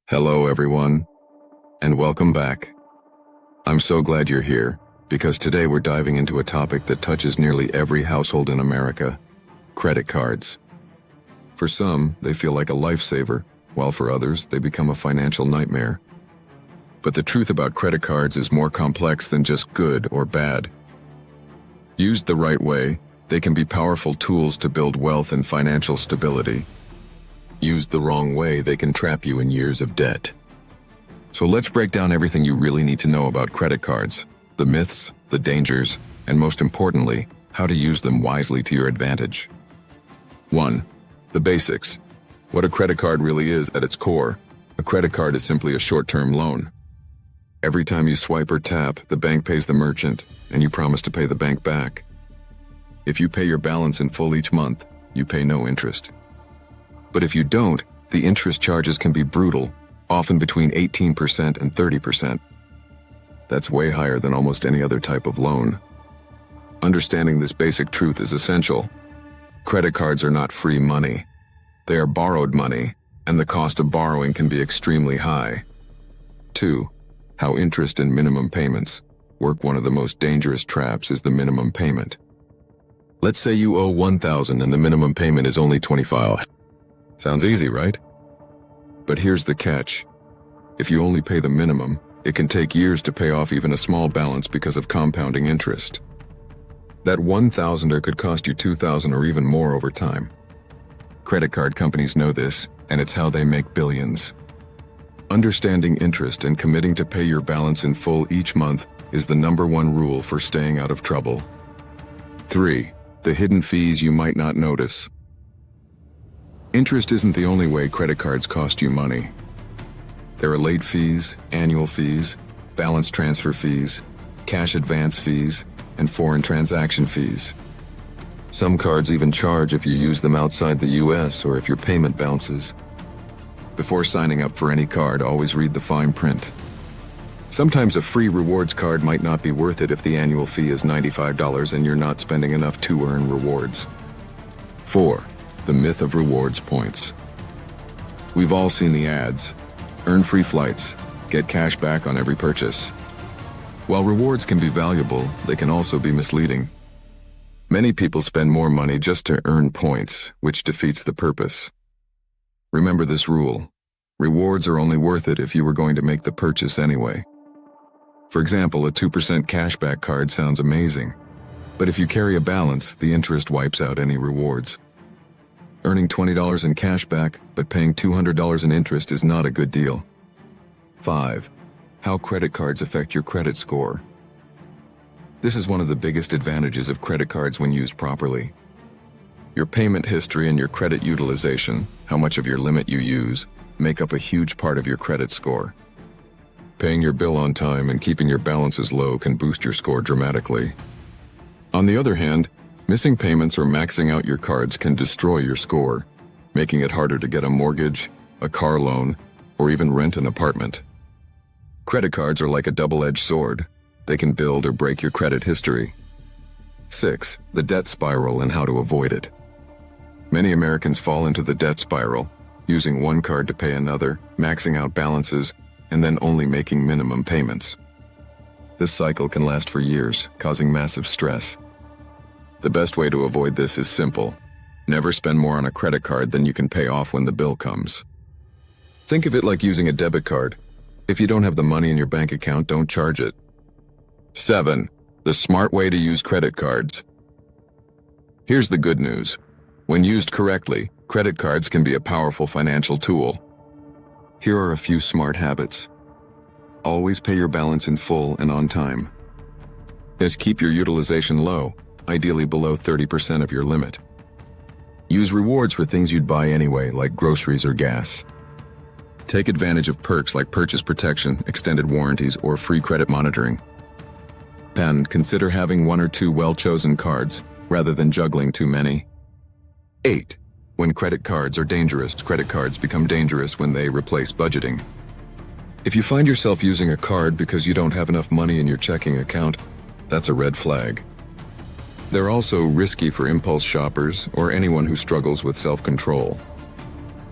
Hello everyone, and welcome back. I'm so glad you're here, because today we're diving into a topic that touches nearly every household in America: credit cards. For some, they feel like a lifesaver, while for others, they become a financial nightmare. But the truth about credit cards is more complex than just good or bad. Used the right way, they can be powerful tools to build wealth and financial stability. Used the wrong way, they can trap you in years of debt. So let's break down everything you really need to know about credit cards, the myths, the dangers, and most importantly, how to use them wisely to your advantage. 1. The basics. What a credit card really is at its core. A credit card is simply a short-term loan. Every time you swipe or tap, the bank pays the merchant, and you promise to pay the bank back. If you pay your balance in full each month, you pay no interest. But if you don't, the interest charges can be brutal, often between 18% and 30%. That's way higher than almost any other type of loan. Understanding this basic truth is essential. Credit cards are not free money. They are borrowed money, and the cost of borrowing can be extremely high. 2. How interest and minimum payments work. One of the most dangerous traps is the minimum payment. Let's say you owe $1,000 and the minimum payment is only $25. Sounds easy, right? But here's the catch. If you only pay the minimum, it can take years to pay off even a small balance because of compounding interest. That $1,000 could cost you $2,000 or even more over time. Credit card companies know this, and it's how they make billions. Understanding interest and committing to pay your balance in full each month is the #1 rule for staying out of trouble. 3. The hidden fees you might not notice. Interest isn't the only way credit cards cost you money. There are late fees, annual fees, balance transfer fees, cash advance fees, and foreign transaction fees. Some cards even charge if you use them outside the US or if your payment bounces. Before signing up for any card, always read the fine print. Sometimes a free rewards card might not be worth it if the annual fee is $95 and you're not spending enough to earn rewards. 4. The myth of rewards points. We've all seen the ads. Earn free flights, get cash back on every purchase. While rewards can be valuable, they can also be misleading. Many people spend more money just to earn points, which defeats the purpose. Remember this rule. Rewards are only worth it if you were going to make the purchase anyway. For example, a 2% cashback card sounds amazing, but if you carry a balance, the interest wipes out any rewards. Earning $20 in cash back, but paying $200 in interest is not a good deal. 5. How credit cards affect your credit score. This is one of the biggest advantages of credit cards when used properly. Your payment history and your credit utilization, how much of your limit you use, make up a huge part of your credit score. Paying your bill on time and keeping your balances low can boost your score dramatically. On the other hand, missing payments or maxing out your cards can destroy your score, making it harder to get a mortgage, a car loan, or even rent an apartment. Credit cards are like a double-edged sword. They can build or break your credit history. 6. The debt spiral and how to avoid it. Many Americans fall into the debt spiral, using one card to pay another, maxing out balances, and then only making minimum payments. This cycle can last for years, causing massive stress. The best way to avoid this is simple. Never spend more on a credit card than you can pay off when the bill comes. Think of it like using a debit card. If you don't have the money in your bank account, don't charge it. 7. The smart way to use credit cards. Here's the good news. When used correctly, credit cards can be a powerful financial tool. Here are a few smart habits. Always pay your balance in full and on time. Just keep your utilization low, ideally below 30% of your limit. Use rewards for things you'd buy anyway, like groceries or gas. Take advantage of perks like purchase protection, extended warranties, or free credit monitoring. And consider having 1 or 2 well-chosen cards, rather than juggling too many. 8. When credit cards are dangerous, credit cards become dangerous when they replace budgeting. If you find yourself using a card because you don't have enough money in your checking account, that's a red flag. They're also risky for impulse shoppers or anyone who struggles with self-control.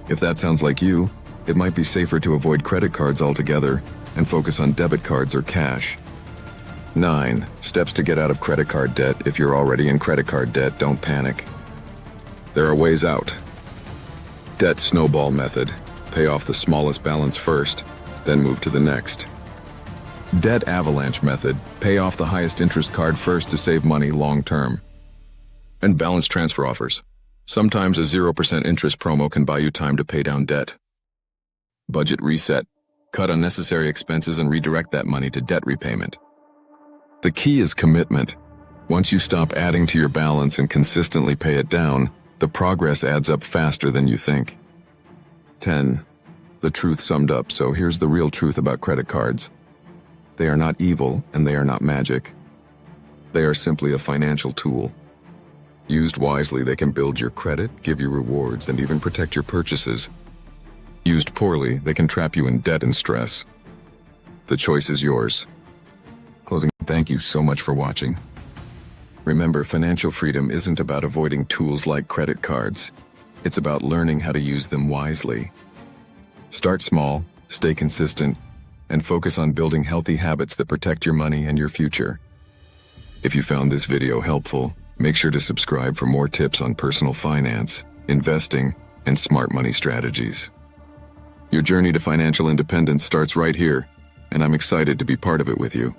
If that sounds like you, it might be safer to avoid credit cards altogether and focus on debit cards or cash. 9. Steps to get out of credit card debt. If you're already in credit card debt, don't panic. There are ways out. Debt snowball method. Pay off the smallest balance first, then move to the next. Debt avalanche method. Pay off the highest interest card first to save money long term. And balance transfer offers. Sometimes a 0% interest promo can buy you time to pay down debt. Budget reset. Cut unnecessary expenses and redirect that money to debt repayment. The key is commitment. Once you stop adding to your balance and consistently pay it down, the progress adds up faster than you think. 10. The truth summed up. So here's the real truth about credit cards. They are not evil and they are not magic. They are simply a financial tool. Used wisely, they can build your credit, give you rewards, and even protect your purchases. Used poorly, they can trap you in debt and stress. The choice is yours. Closing. Thank you so much for watching. Remember, financial freedom isn't about avoiding tools like credit cards. It's about learning how to use them wisely. Start small, stay consistent, and focus on building healthy habits that protect your money and your future. If you found this video helpful, make sure to subscribe for more tips on personal finance, investing, and smart money strategies. Your journey to financial independence starts right here, and I'm excited to be part of it with you.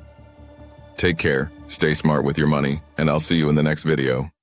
Take care, stay smart with your money, and I'll see you in the next video.